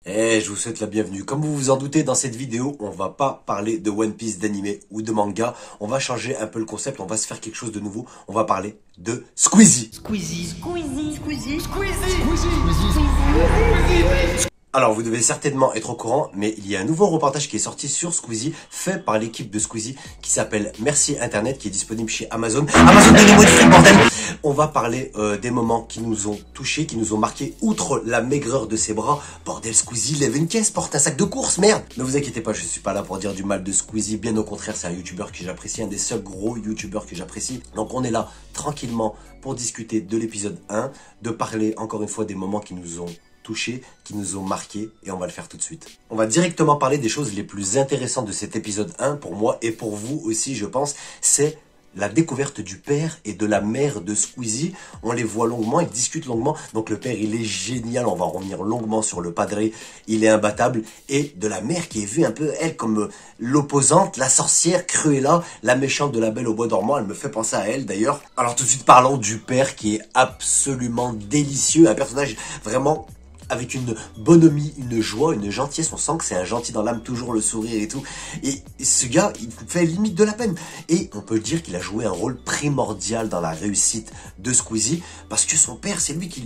Je vous souhaite la bienvenue. Comme vous vous en doutez, dans cette vidéo, on va pas parler de One Piece, d'anime ou de manga. On va changer un peu le concept, on va se faire quelque chose de nouveau. On va parler de Squeezie. Alors, vous devez certainement être au courant, mais il y a un nouveau reportage qui est sorti sur Squeezie, fait par l'équipe de Squeezie, qui s'appelle Merci Internet, qui est disponible chez Amazon. Amazon, donnez-moi du fric, bordel! On va parler des moments qui nous ont touchés, qui nous ont marqués, outre la maigreur de ses bras. Bordel, Squeezie, lève une caisse, porte un sac de course, merde! Ne vous inquiétez pas, je suis pas là pour dire du mal de Squeezie, bien au contraire, c'est un youtubeur que j'apprécie, un des seuls gros youtubeurs que j'apprécie. Donc on est là, tranquillement, pour discuter de l'épisode 1, de parler, encore une fois, des moments qui nous ont touchés, qui nous ont marqués, et on va le faire tout de suite. On va directement parler des choses les plus intéressantes de cet épisode 1, pour moi et pour vous aussi, je pense, c'est la découverte du père et de la mère de Squeezie. On les voit longuement, ils discutent longuement. Donc le père, il est génial, on va revenir longuement sur le padré, il est imbattable. Et de la mère qui est vue un peu, elle, comme l'opposante, la sorcière, Cruella, la méchante de La Belle au Bois dormant. Elle me fait penser à elle d'ailleurs. Alors tout de suite, parlons du père qui est absolument délicieux, un personnage vraiment avec une bonhomie, une joie, une gentillesse. On sent que c'est un gentil dans l'âme, toujours le sourire et tout. Et ce gars, il fait limite de la peine. Et on peut dire qu'il a joué un rôle primordial dans la réussite de Squeezie, parce que son père, c'est lui qui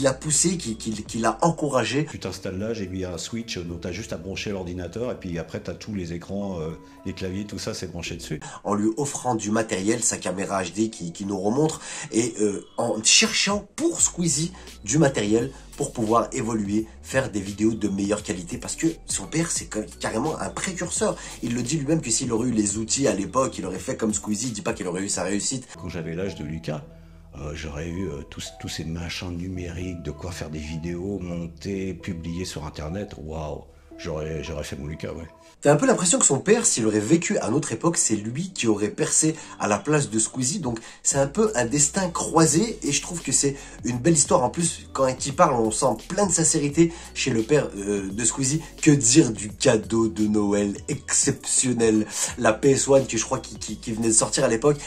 l'a poussé, qui l'a encouragé. Tu t'installes là, j'ai mis un switch, donc tu as juste à brancher l'ordinateur, et puis après tu as tous les écrans, les claviers, tout ça, c'est branché dessus. En lui offrant du matériel, sa caméra HD qui nous remontre, et en cherchant pour Squeezie du matériel pour pouvoir évoluer, faire des vidéos de meilleure qualité, parce que son père, c'est carrément un précurseur. Il le dit lui-même que s'il aurait eu les outils à l'époque, il aurait fait comme Squeezie. Il dit pas qu'il aurait eu sa réussite. Quand j'avais l'âge de Lucas, j'aurais eu tous ces machins numériques, de quoi faire des vidéos, monter, publier sur Internet. Waouh, j'aurais fait mon Lucas, ouais. T'as un peu l'impression que son père, s'il aurait vécu à notre époque, c'est lui qui aurait percé à la place de Squeezie. Donc c'est un peu un destin croisé, et je trouve que c'est une belle histoire. En plus, quand il parle, on sent plein de sincérité chez le père de Squeezie. Que dire du cadeau de Noël exceptionnel, la PS1 que je crois qui venait de sortir à l'époque.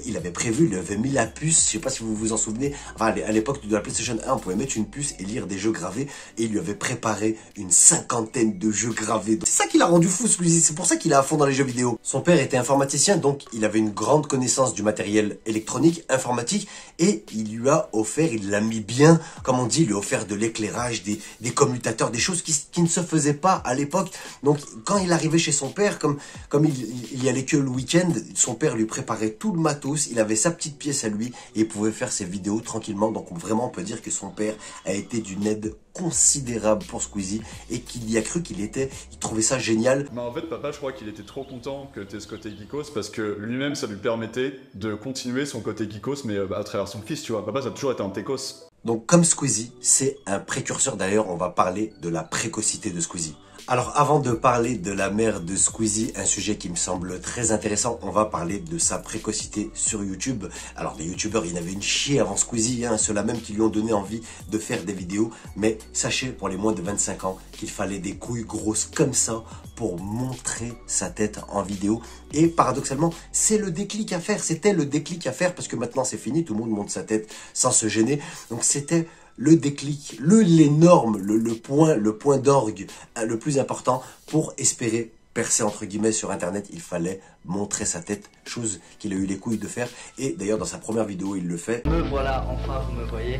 Il avait prévu, il avait mis la puce, je sais pas si vous vous en souvenez. Enfin, à l'époque de la PlayStation 1, on pouvait mettre une puce et lire des jeux gravés, et il lui avait préparé une 50aine de jeux gravés. C'est ça qui l'a rendu fou, Squeezie, c'est pour ça qu'il est à fond dans les jeux vidéo. Son père était informaticien, donc il avait une grande connaissance du matériel électronique, informatique, et il lui a offert, il l'a mis bien, comme on dit, il lui a offert de l'éclairage, des commutateurs, des choses qui ne se faisaient pas à l'époque. Donc quand il arrivait chez son père, comme il y allait que le week-end, son père lui préparait tout le matos, il avait sa petite pièce à lui, et il pouvait faire ses vidéos tranquillement. Donc vraiment on peut dire que son père a été d'une aide considérable pour Squeezie, et qu'il y a cru il trouvait ça génial. Mais en fait, papa, je crois qu'il était trop content que tu aies ce côté geekos, parce que lui-même, ça lui permettait de continuer son côté geekos, mais à travers son fils, tu vois. Papa, ça a toujours été un técos. Donc comme Squeezie, c'est un précurseur. D'ailleurs, on va parler de la précocité de Squeezie. Alors avant de parler de la mère de Squeezie, un sujet qui me semble très intéressant, on va parler de sa précocité sur YouTube. Alors les youtubeurs, il y en avait une chier avant Squeezie, ceux-là même qui lui ont donné envie de faire des vidéos. Mais sachez, pour les moins de 25 ans, qu'il fallait des couilles grosses comme ça pour montrer sa tête en vidéo. Et paradoxalement, c'est le déclic à faire, c'était le déclic à faire, parce que maintenant c'est fini, tout le monde monte sa tête sans se gêner. Donc c'était le déclic, l'énorme, le point d'orgue le plus important pour espérer percer entre guillemets sur Internet. Il fallait montrer sa tête, chose qu'il a eu les couilles de faire. Et d'ailleurs dans sa première vidéo il le fait. Me voilà, enfin vous me voyez.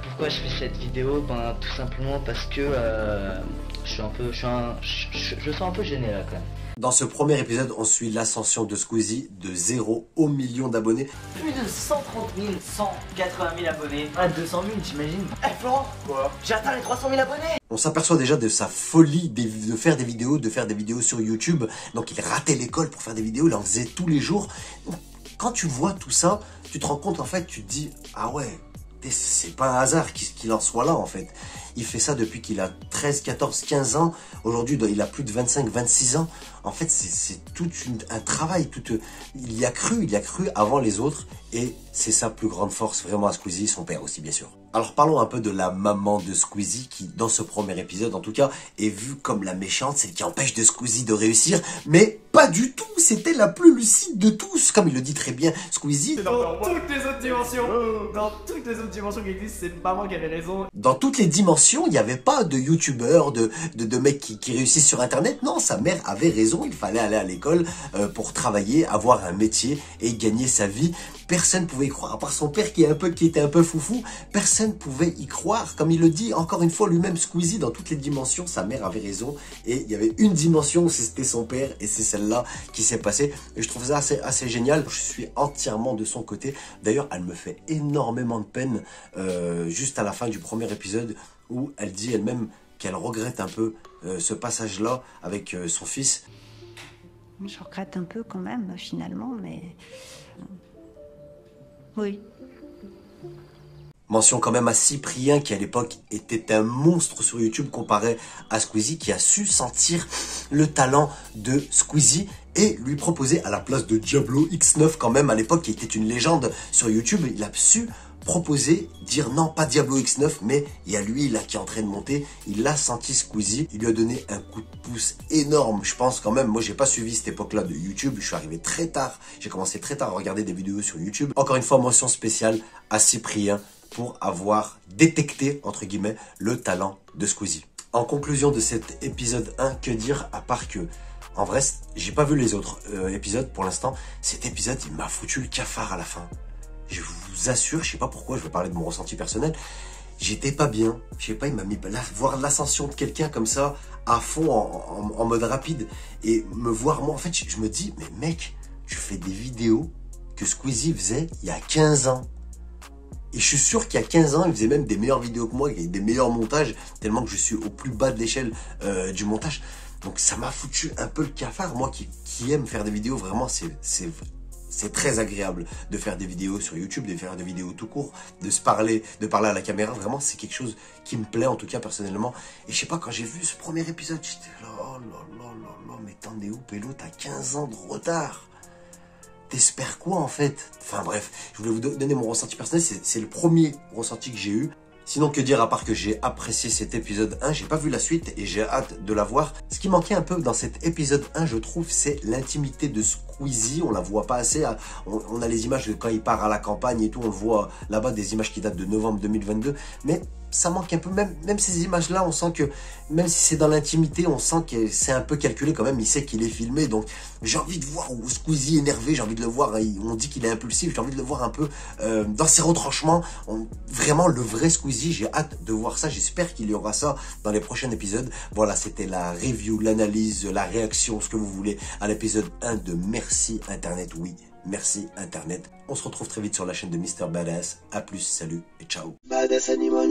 Pourquoi je fais cette vidéo? Ben tout simplement parce que je sens un peu gêné là quand même. Dans ce premier épisode, on suit l'ascension de Squeezie de 0 au million d'abonnés. Plus de 130 180 000 abonnés. Ah, 200 000, j'imagine. Eh Florent, quoi? J'ai atteint les 300 000 abonnés. On s'aperçoit déjà de sa folie de faire des vidéos sur YouTube. Donc il ratait l'école pour faire des vidéos, il en faisait tous les jours. Donc, quand tu vois tout ça, tu te rends compte en fait, tu te dis, ah ouais, c'est pas un hasard qu'il en soit là en fait. Il fait ça depuis qu'il a 13, 14, 15 ans. Aujourd'hui, il a plus de 25, 26 ans. En fait, c'est tout un travail. Il y a cru avant les autres. Et c'est sa plus grande force vraiment à Squeezie, son père aussi bien sûr. Alors parlons un peu de la maman de Squeezie qui, dans ce premier épisode en tout cas, est vue comme la méchante, celle qui empêche de Squeezie de réussir, mais pas du tout, c'était la plus lucide de tous, comme il le dit très bien Squeezie. Dans toutes les autres dimensions, qui existent, c'est pas moi qui avais raison. Dans toutes les dimensions, il n'y avait pas de youtubeurs, de mecs qui réussissent sur internet, non, sa mère avait raison, il fallait aller à l'école pour travailler, avoir un métier et gagner sa vie. Personne pouvait y croire, à part son père qui était un peu foufou, personne pouvait y croire. Comme il le dit encore une fois lui-même Squeezie, dans toutes les dimensions, sa mère avait raison. Et il y avait une dimension où c'était son père et c'est celle-là qui s'est passée. Et je trouve ça assez génial. Je suis entièrement de son côté. D'ailleurs, elle me fait énormément de peine juste à la fin du premier épisode où elle dit elle-même qu'elle regrette un peu ce passage-là avec son fils. Je regrette un peu quand même, finalement, mais... Oui. Mention quand même à Cyprien qui à l'époque était un monstre sur YouTube comparé à Squeezie, qui a su sentir le talent de Squeezie et lui proposer à la place de Diablo X9 quand même à l'époque, qui était une légende sur YouTube. Il a su proposer, dire non, pas Diablo X9, mais il y a lui là qui est en train de monter. Il a senti Squeezie, il lui a donné un coup de pouce énorme. Je pense quand même, moi j'ai pas suivi cette époque-là de YouTube, je suis arrivé très tard, j'ai commencé très tard à regarder des vidéos sur YouTube. Encore une fois, mention spéciale à Cyprien pour avoir détecté, entre guillemets, le talent de Squeezie. En conclusion de cet épisode 1, que dire à part que, en vrai, j'ai pas vu les autres épisodes pour l'instant. Cet épisode, il m'a foutu le cafard à la fin. Je vous assure, je sais pas pourquoi, je vais parler de mon ressenti personnel. J'étais pas bien, je sais pas, il m'a mis voir l'ascension de quelqu'un comme ça, à fond, en mode rapide, et me voir, moi, en fait, je me dis, mais mec, tu fais des vidéos que Squeezie faisait il y a 15 ans. Et je suis sûr qu'il y a 15 ans, il faisait même des meilleures vidéos que moi, il y a des meilleurs montages, tellement que je suis au plus bas de l'échelle du montage. Donc ça m'a foutu un peu le cafard. Moi qui aime faire des vidéos, vraiment, c'est très agréable de faire des vidéos sur YouTube, de faire des vidéos tout court, de parler à la caméra. Vraiment, c'est quelque chose qui me plaît, en tout cas, personnellement. Et je sais pas, quand j'ai vu ce premier épisode, j'étais là, oh là, mais t'en es où, Pélo? T'as 15 ans de retard. T'espères quoi en fait? Enfin bref, je voulais vous donner mon ressenti personnel, c'est le premier ressenti que j'ai eu. Sinon, que dire à part que j'ai apprécié cet épisode 1, j'ai pas vu la suite et j'ai hâte de la voir. Ce qui manquait un peu dans cet épisode 1, je trouve, c'est l'intimité de Squeezie. On la voit pas assez. On a les images de quand il part à la campagne et tout, on le voit là-bas, des images qui datent de novembre 2022. Mais ça manque un peu, même ces images-là, on sent que, même si c'est dans l'intimité, on sent que c'est un peu calculé quand même, il sait qu'il est filmé, donc j'ai envie de voir où Squeezie est énervé, j'ai envie de le voir, on dit qu'il est impulsif, j'ai envie de le voir un peu dans ses retranchements, vraiment le vrai Squeezie, j'ai hâte de voir ça, j'espère qu'il y aura ça dans les prochains épisodes. Voilà, c'était la review, l'analyse, la réaction, ce que vous voulez, à l'épisode 1 de Merci Internet, oui. Merci Internet. On se retrouve très vite sur la chaîne de Mr Badass. A plus, salut et ciao. Badass Animal.